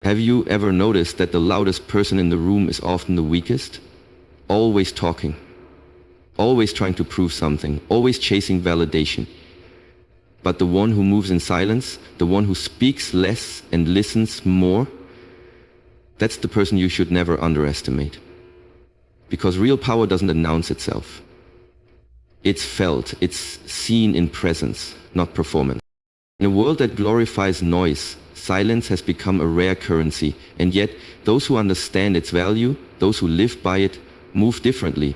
Have you ever noticed that the loudest person in the room is often the weakest? Always talking, always trying to prove something, always chasing validation. But the one who moves in silence, the one who speaks less and listens more, that's the person you should never underestimate. Because real power doesn't announce itself. It's felt, it's seen in presence, not performance. In a world that glorifies noise, silence has become a rare currency, and yet those who understand its value, those who live by it, move differently.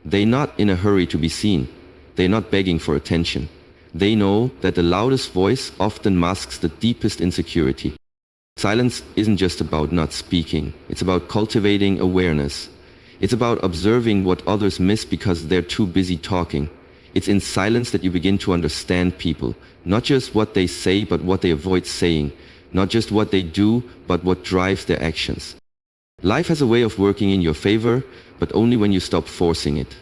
They're not in a hurry to be seen. They're not begging for attention. They know that the loudest voice often masks the deepest insecurity. Silence isn't just about not speaking. It's about cultivating awareness. It's about observing what others miss because they're too busy talking. It's in silence that you begin to understand people, not just what they say, but what they avoid saying, not just what they do, but what drives their actions. Life has a way of working in your favor, but only when you stop forcing it.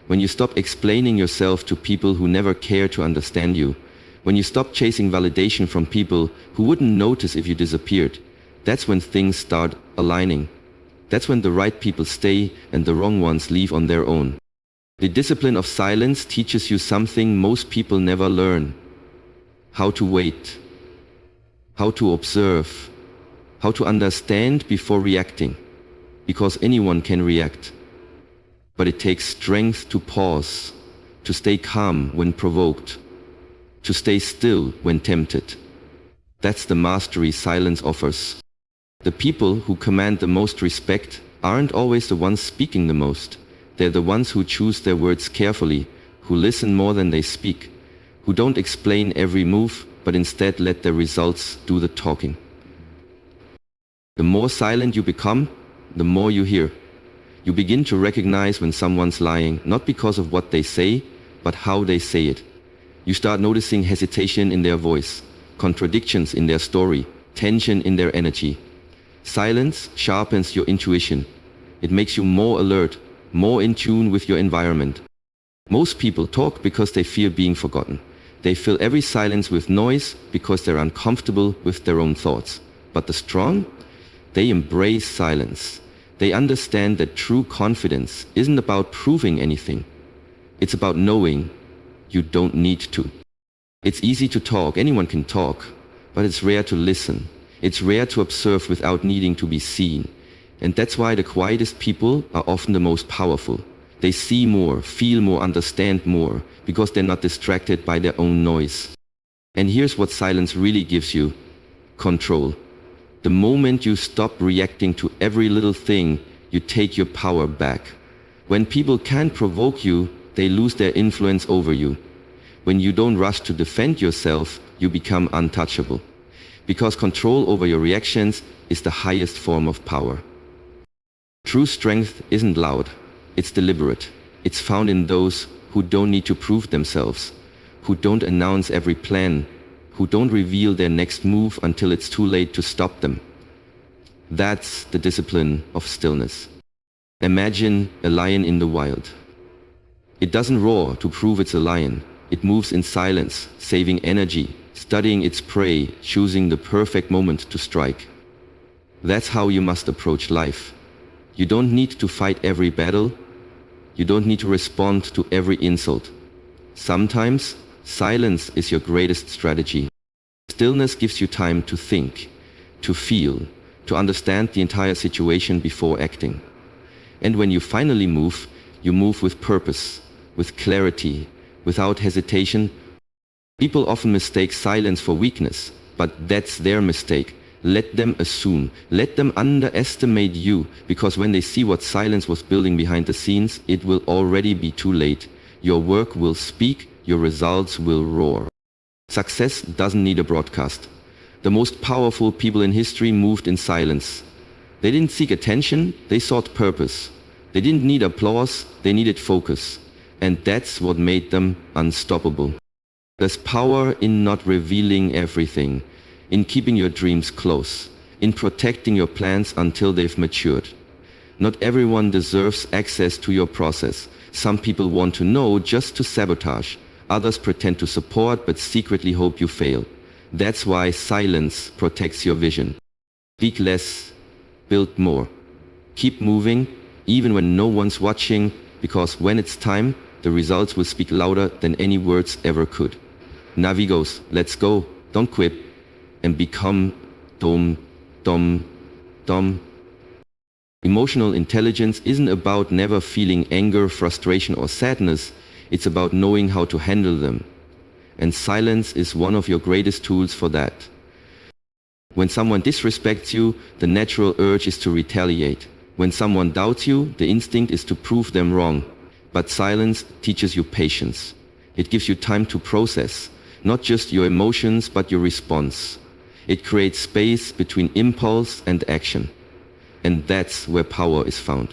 When you stop explaining yourself to people who never care to understand you. When you stop chasing validation from people who wouldn't notice if you disappeared. That's when things start aligning. That's when the right people stay and the wrong ones leave on their own. The discipline of silence teaches you something most people never learn. How to wait. How to observe. How to understand before reacting. Because anyone can react. But it takes strength to pause, to stay calm when provoked, to stay still when tempted. That's the mastery silence offers. The people who command the most respect aren't always the ones speaking the most. They're the ones who choose their words carefully, who listen more than they speak, who don't explain every move, but instead let their results do the talking. The more silent you become, the more you hear. You begin to recognize when someone's lying, not because of what they say, but how they say it. You start noticing hesitation in their voice, contradictions in their story, tension in their energy. Silence sharpens your intuition. It makes you more alert, more in tune with your environment. Most people talk because they fear being forgotten. They fill every silence with noise because they're uncomfortable with their own thoughts. But the strong, they embrace silence. They understand that true confidence isn't about proving anything. It's about knowing you don't need to. It's easy to talk, anyone can talk, but it's rare to listen. It's rare to observe without needing to be seen. And that's why the quietest people are often the most powerful. They see more, feel more, understand more, because they're not distracted by their own noise. And here's what silence really gives you: control. The moment you stop reacting to every little thing, you take your power back. When people can't provoke you, they lose their influence over you. When you don't rush to defend yourself, you become untouchable. Because control over your reactions is the highest form of power. True strength isn't loud, it's deliberate. It's found in those who don't need to prove themselves, who don't announce every plan, who don't reveal their next move until it's too late to stop them. That's the discipline of stillness. Imagine a lion in the wild. It doesn't roar to prove it's a lion. It moves in silence, saving energy, studying its prey, choosing the perfect moment to strike. That's how you must approach life. You don't need to fight every battle. You don't need to respond to every insult. Sometimes, silence is your greatest strategy. Stillness gives you time to think, to feel, to understand the entire situation before acting. And when you finally move, you move with purpose, with clarity, without hesitation. People often mistake silence for weakness, but that's their mistake. Let them assume, let them underestimate you, because when they see what silence was building behind the scenes, it will already be too late. Your work will speak, your results will roar. Success doesn't need a broadcast. The most powerful people in history moved in silence. They didn't seek attention, they sought purpose. They didn't need applause, they needed focus. And that's what made them unstoppable. There's power in not revealing everything, in keeping your dreams close, in protecting your plans until they've matured. Not everyone deserves access to your process. Some people want to know just to sabotage. Others pretend to support but secretly hope you fail. That's why silence protects your vision. Speak less, build more. Keep moving, even when no one's watching, because when it's time, the results will speak louder than any words ever could. Navigos, let's go, don't quit, and become dom, dom, dom. Emotional intelligence isn't about never feeling anger, frustration, or sadness. It's about knowing how to handle them. And silence is one of your greatest tools for that. When someone disrespects you, the natural urge is to retaliate. When someone doubts you, the instinct is to prove them wrong. But silence teaches you patience. It gives you time to process, not just your emotions, but your response. It creates space between impulse and action. And that's where power is found.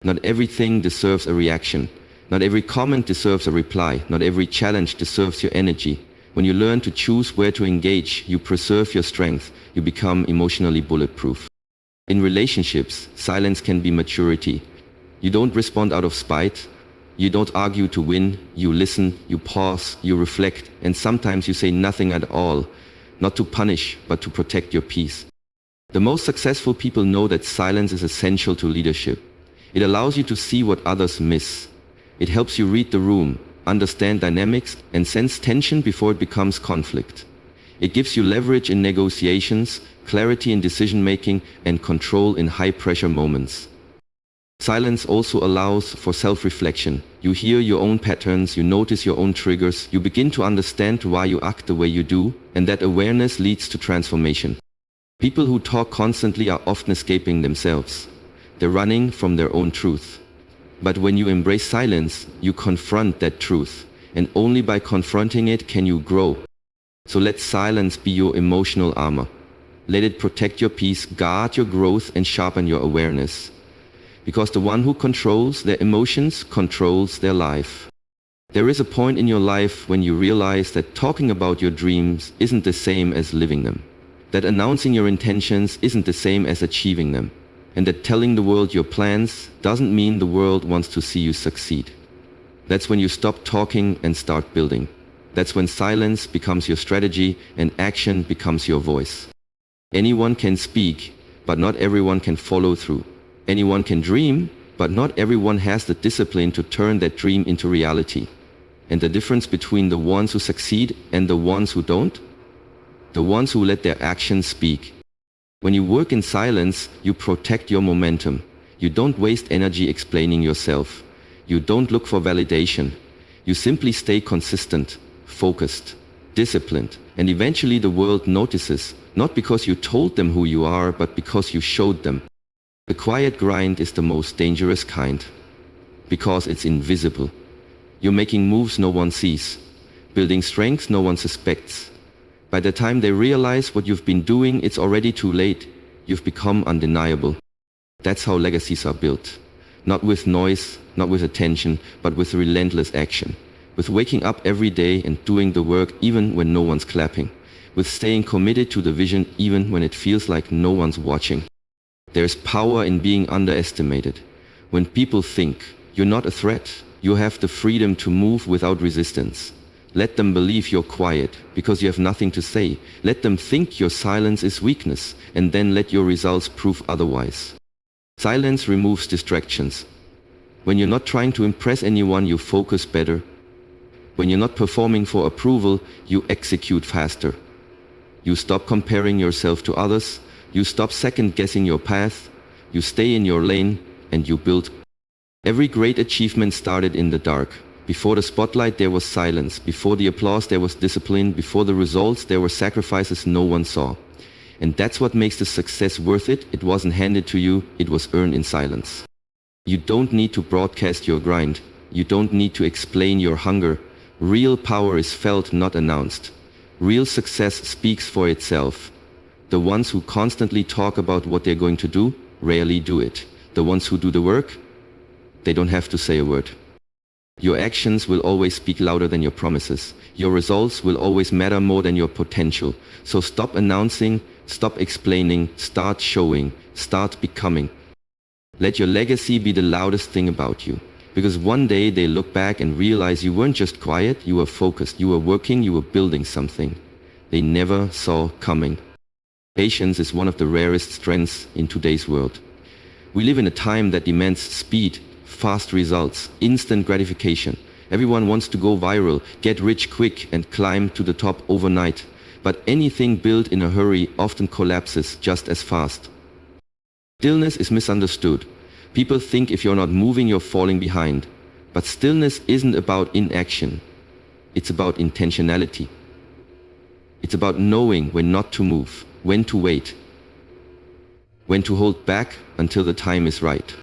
Not everything deserves a reaction. Not every comment deserves a reply. Not every challenge deserves your energy. When you learn to choose where to engage, you preserve your strength. You become emotionally bulletproof. In relationships, silence can be maturity. You don't respond out of spite. You don't argue to win. You listen, you pause, you reflect, and sometimes you say nothing at all. Not to punish, but to protect your peace. The most successful people know that silence is essential to leadership. It allows you to see what others miss. It helps you read the room, understand dynamics, and sense tension before it becomes conflict. It gives you leverage in negotiations, clarity in decision-making, and control in high-pressure moments. Silence also allows for self-reflection. You hear your own patterns, you notice your own triggers, you begin to understand why you act the way you do, and that awareness leads to transformation. People who talk constantly are often escaping themselves. They're running from their own truth. But when you embrace silence, you confront that truth, and only by confronting it can you grow. So let silence be your emotional armor. Let it protect your peace, guard your growth, and sharpen your awareness. Because the one who controls their emotions controls their life. There is a point in your life when you realize that talking about your dreams isn't the same as living them. That announcing your intentions isn't the same as achieving them. And that telling the world your plans doesn't mean the world wants to see you succeed. That's when you stop talking and start building. That's when silence becomes your strategy and action becomes your voice. Anyone can speak, but not everyone can follow through. Anyone can dream, but not everyone has the discipline to turn that dream into reality. And the difference between the ones who succeed and the ones who don't? The ones who let their actions speak. When you work in silence, you protect your momentum. You don't waste energy explaining yourself. You don't look for validation. You simply stay consistent, focused, disciplined, and eventually the world notices, not because you told them who you are, but because you showed them. The quiet grind is the most dangerous kind, because it's invisible. You're making moves no one sees, building strength no one suspects. By the time they realize what you've been doing, it's already too late. You've become undeniable. That's how legacies are built. Not with noise, not with attention, but with relentless action. With waking up every day and doing the work even when no one's clapping. With staying committed to the vision even when it feels like no one's watching. There's power in being underestimated. When people think you're not a threat, you have the freedom to move without resistance. Let them believe you're quiet because you have nothing to say. Let them think your silence is weakness, and then let your results prove otherwise. Silence removes distractions. When you're not trying to impress anyone, you focus better. When you're not performing for approval, you execute faster. You stop comparing yourself to others. You stop second-guessing your path. You stay in your lane, and you build. Every great achievement started in the dark. Before the spotlight, there was silence. Before the applause, there was discipline. Before the results, there were sacrifices no one saw. And that's what makes the success worth it. It wasn't handed to you, it was earned in silence. You don't need to broadcast your grind. You don't need to explain your hunger. Real power is felt, not announced. Real success speaks for itself. The ones who constantly talk about what they're going to do rarely do it. The ones who do the work, they don't have to say a word. Your actions will always speak louder than your promises. Your results will always matter more than your potential. So stop announcing, stop explaining, start showing, start becoming. Let your legacy be the loudest thing about you. Because one day they look back and realize you weren't just quiet, you were focused, you were working, you were building something they never saw coming. Patience is one of the rarest strengths in today's world. We live in a time that demands speed, fast results, instant gratification. Everyone wants to go viral, get rich quick, and climb to the top overnight. But anything built in a hurry often collapses just as fast. Stillness is misunderstood. People think if you're not moving, you're falling behind. But stillness isn't about inaction. It's about intentionality. It's about knowing when not to move, when to wait, when to hold back until the time is right.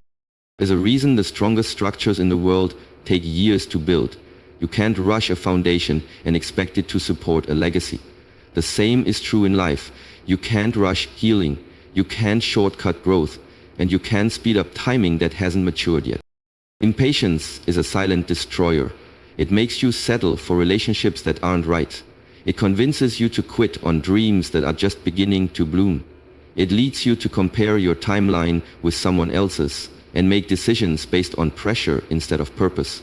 There's a reason the strongest structures in the world take years to build. You can't rush a foundation and expect it to support a legacy. The same is true in life. You can't rush healing, you can't shortcut growth, and you can't speed up timing that hasn't matured yet. Impatience is a silent destroyer. It makes you settle for relationships that aren't right. It convinces you to quit on dreams that are just beginning to bloom. It leads you to compare your timeline with someone else's and make decisions based on pressure instead of purpose.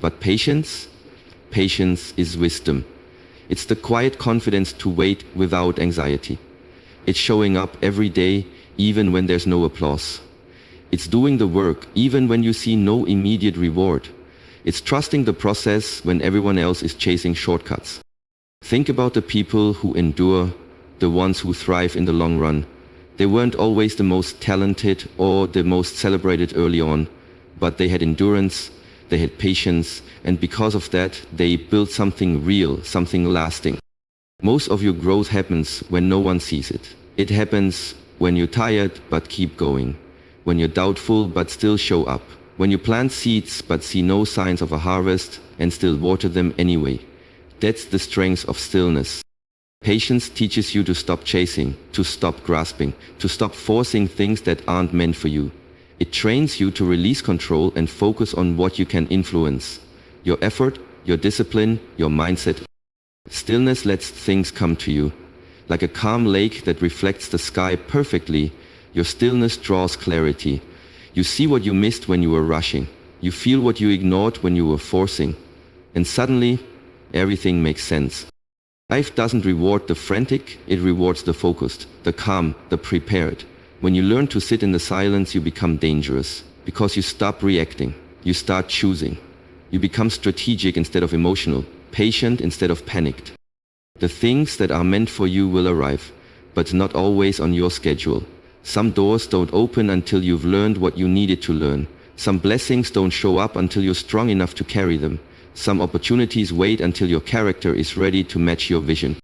But patience is wisdom. It's the quiet confidence to wait without anxiety. It's showing up every day, even when there's no applause. It's doing the work, even when you see no immediate reward. It's trusting the process when everyone else is chasing shortcuts. Think about the people who endure, the ones who thrive in the long run. They weren't always the most talented or the most celebrated early on, but they had endurance, they had patience, and because of that, they built something real, something lasting. Most of your growth happens when no one sees it. It happens when you're tired but keep going, when you're doubtful but still show up, when you plant seeds but see no signs of a harvest and still water them anyway. That's the strength of stillness. Patience teaches you to stop chasing, to stop grasping, to stop forcing things that aren't meant for you. It trains you to release control and focus on what you can influence. Your effort, your discipline, your mindset. Stillness lets things come to you. Like a calm lake that reflects the sky perfectly, your stillness draws clarity. You see what you missed when you were rushing. You feel what you ignored when you were forcing. And suddenly, everything makes sense. Life doesn't reward the frantic, it rewards the focused, the calm, the prepared. When you learn to sit in the silence, you become dangerous, because you stop reacting, you start choosing. You become strategic instead of emotional, patient instead of panicked. The things that are meant for you will arrive, but not always on your schedule. Some doors don't open until you've learned what you needed to learn. Some blessings don't show up until you're strong enough to carry them. Some opportunities wait until your character is ready to match your vision.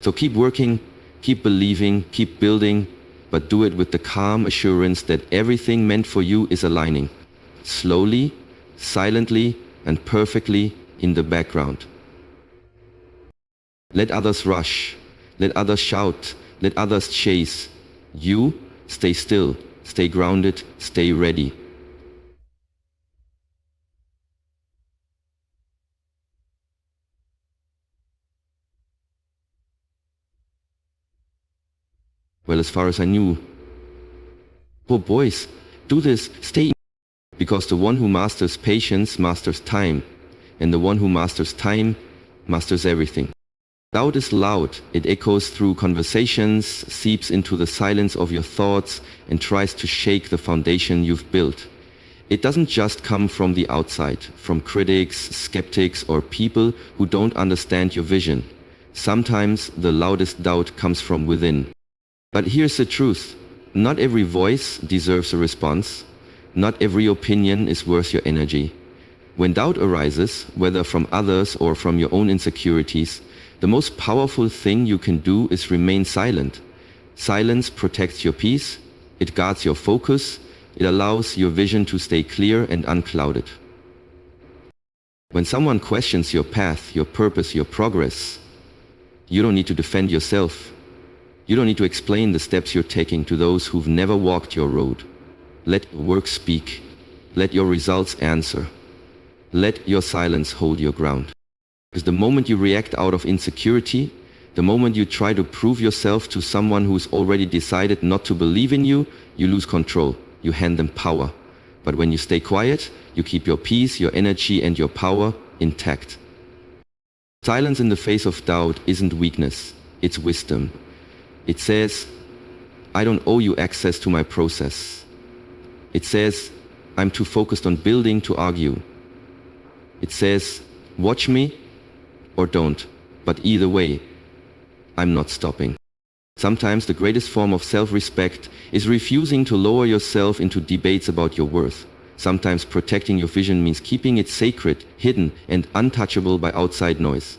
So keep working, keep believing, keep building, but do it with the calm assurance that everything meant for you is aligning. Slowly, silently, and perfectly in the background. Let others rush, let others shout, let others chase. You stay still, stay grounded, stay ready. Well, as far as I knew. Oh boys, do this, stay. Because the one who masters patience masters time, and the one who masters time masters everything. Doubt is loud, it echoes through conversations, seeps into the silence of your thoughts, and tries to shake the foundation you've built. It doesn't just come from the outside, from critics, skeptics, or people who don't understand your vision. Sometimes the loudest doubt comes from within. But here's the truth. Not every voice deserves a response. Not every opinion is worth your energy. When doubt arises, whether from others or from your own insecurities, the most powerful thing you can do is remain silent. Silence protects your peace, it guards your focus, it allows your vision to stay clear and unclouded. When someone questions your path, your purpose, your progress, you don't need to defend yourself. You don't need to explain the steps you're taking to those who've never walked your road. Let your work speak. Let your results answer. Let your silence hold your ground. Because the moment you react out of insecurity, the moment you try to prove yourself to someone who's already decided not to believe in you, you lose control. You hand them power. But when you stay quiet, you keep your peace, your energy, and your power intact. Silence in the face of doubt isn't weakness, it's wisdom. It says, I don't owe you access to my process. It says, I'm too focused on building to argue. It says, watch me or don't, but either way, I'm not stopping. Sometimes the greatest form of self-respect is refusing to lower yourself into debates about your worth. Sometimes protecting your vision means keeping it sacred, hidden, and untouchable by outside noise.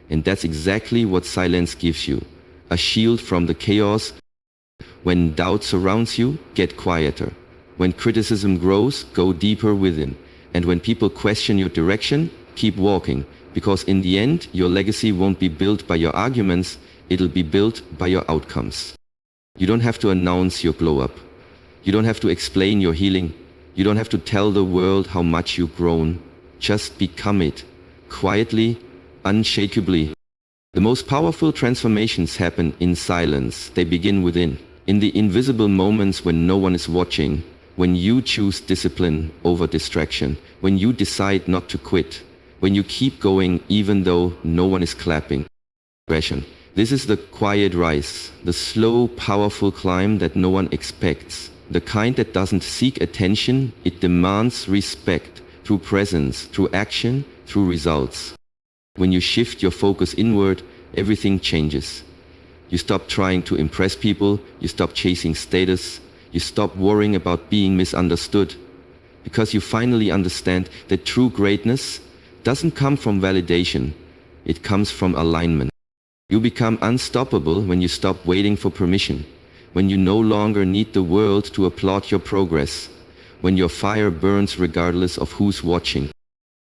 And that's exactly what silence gives you. A shield from the chaos. When doubt surrounds you, get quieter. When criticism grows, go deeper within. And when people question your direction, keep walking. Because in the end, your legacy won't be built by your arguments, it'll be built by your outcomes. You don't have to announce your glow up. You don't have to explain your healing. You don't have to tell the world how much you've grown. Just become it. Quietly, unshakably. The most powerful transformations happen in silence. They begin within. In the invisible moments when no one is watching. When you choose discipline over distraction. When you decide not to quit. When you keep going even though no one is clapping. This is the quiet rise, the slow, powerful climb that no one expects. The kind that doesn't seek attention, it demands respect through presence, through action, through results. When you shift your focus inward, everything changes. You stop trying to impress people, you stop chasing status, you stop worrying about being misunderstood. Because you finally understand that true greatness doesn't come from validation, it comes from alignment. You become unstoppable when you stop waiting for permission, when you no longer need the world to applaud your progress, when your fire burns regardless of who's watching.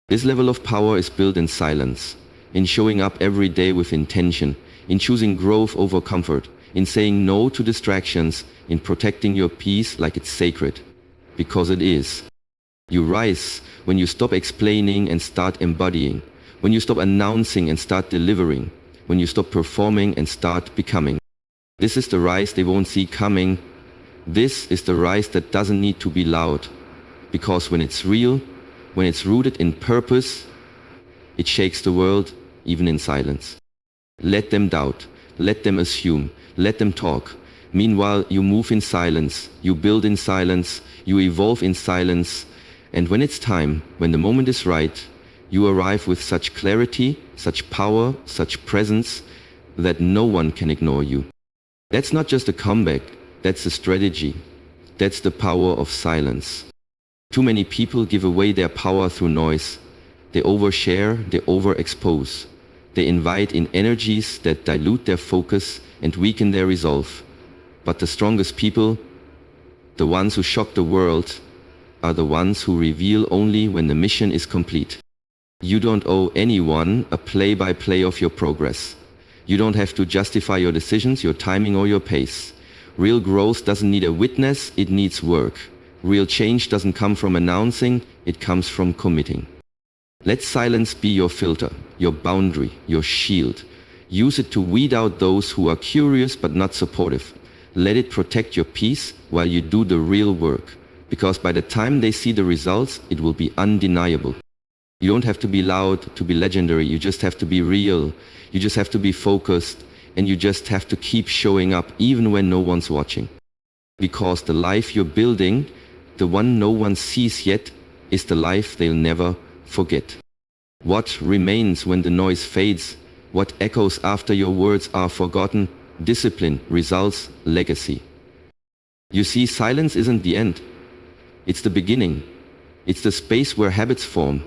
This level of power is built in silence, in showing up every day with intention, in choosing growth over comfort, in saying no to distractions, in protecting your peace like it's sacred, because it is. You rise when you stop explaining and start embodying, when you stop announcing and start delivering, when you stop performing and start becoming. This is the rise they won't see coming. This is the rise that doesn't need to be loud. Because when it's real, when it's rooted in purpose, it shakes the world, even in silence. Let them doubt, let them assume, let them talk. Meanwhile, you move in silence, you build in silence, you evolve in silence, and when it's time, when the moment is right, you arrive with such clarity, such power, such presence, that no one can ignore you. That's not just a comeback, that's a strategy. That's the power of silence. Too many people give away their power through noise. They overshare, they overexpose. They invite in energies that dilute their focus and weaken their resolve. But the strongest people, the ones who shock the world, are the ones who reveal only when the mission is complete. You don't owe anyone a play-by-play of your progress. You don't have to justify your decisions, your timing, or your pace. Real growth doesn't need a witness, it needs work. Real change doesn't come from announcing, it comes from committing. Let silence be your filter, your boundary, your shield. Use it to weed out those who are curious but not supportive. Let it protect your peace while you do the real work. Because by the time they see the results, it will be undeniable. You don't have to be loud to be legendary, you just have to be real. You just have to be focused, and you just have to keep showing up even when no one's watching. Because the life you're building, the one no one sees yet, is the life they'll never forget. What remains when the noise fades? What echoes after your words are forgotten? Discipline, results, legacy. You see, silence isn't the end. It's the beginning. It's the space where habits form,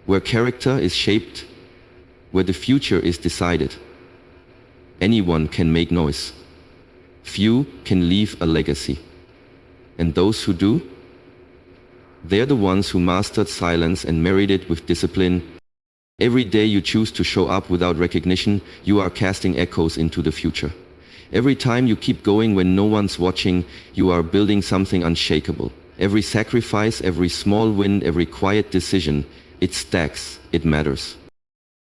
where character is shaped, where the future is decided. Anyone can make noise. Few can leave a legacy. And those who do, they're the ones who mastered silence and married it with discipline. Every day you choose to show up without recognition, you are casting echoes into the future. Every time you keep going when no one's watching, you are building something unshakable. Every sacrifice, every small win, every quiet decision, it stacks, it matters.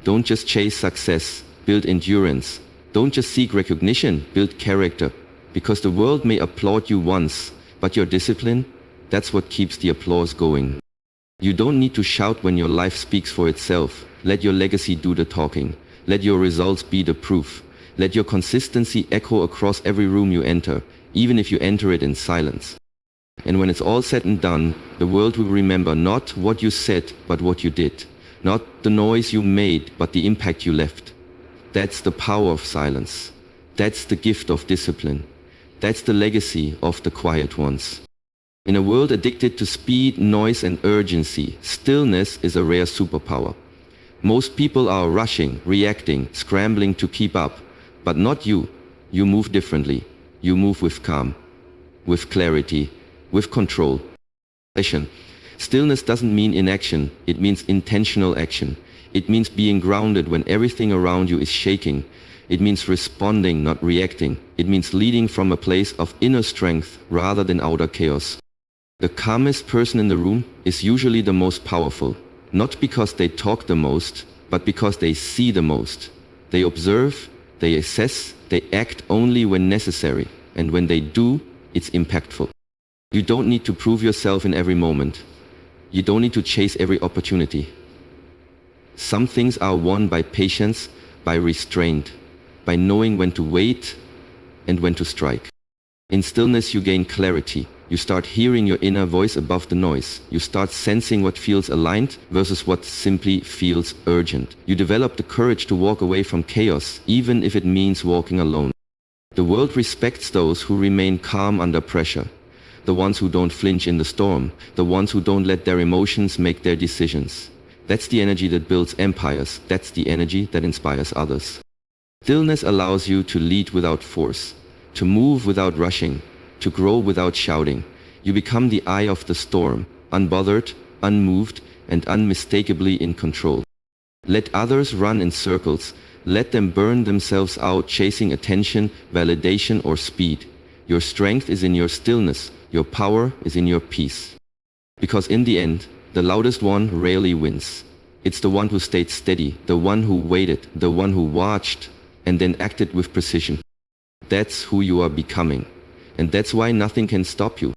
Don't just chase success, build endurance. Don't just seek recognition, build character. Because the world may applaud you once, but your discipline, that's what keeps the applause going. You don't need to shout when your life speaks for itself. Let your legacy do the talking. Let your results be the proof. Let your consistency echo across every room you enter. even if you enter it in silence. And when it's all said and done, the world will remember not what you said, but what you did. Not the noise you made, but the impact you left. That's the power of silence. That's the gift of discipline. That's the legacy of the quiet ones. In a world addicted to speed, noise, and urgency, stillness is a rare superpower. Most people are rushing, reacting, scrambling to keep up, but not you. You move differently. You move with calm, with clarity, with control. Stillness doesn't mean inaction, it means intentional action. It means being grounded when everything around you is shaking. It means responding, not reacting. It means leading from a place of inner strength rather than outer chaos. The calmest person in the room is usually the most powerful, not because they talk the most, but because they see the most. They observe, they assess, they act only when necessary, and when they do, it's impactful. You don't need to prove yourself in every moment. You don't need to chase every opportunity. Some things are won by patience, by restraint, by knowing when to wait and when to strike. In stillness you gain clarity. You start hearing your inner voice above the noise. You start sensing what feels aligned versus what simply feels urgent. You develop the courage to walk away from chaos, even if it means walking alone. The world respects those who remain calm under pressure. The ones who don't flinch in the storm. The ones who don't let their emotions make their decisions. That's the energy that builds empires. That's the energy that inspires others. Stillness allows you to lead without force, to move without rushing, to grow without shouting. You become the eye of the storm, unbothered, unmoved, and unmistakably in control. Let others run in circles. Let them burn themselves out chasing attention, validation, or speed. Your strength is in your stillness. Your power is in your peace. Because in the end, the loudest one rarely wins. It's the one who stayed steady, the one who waited, the one who watched, and then acted with precision. That's who you are becoming. And that's why nothing can stop you.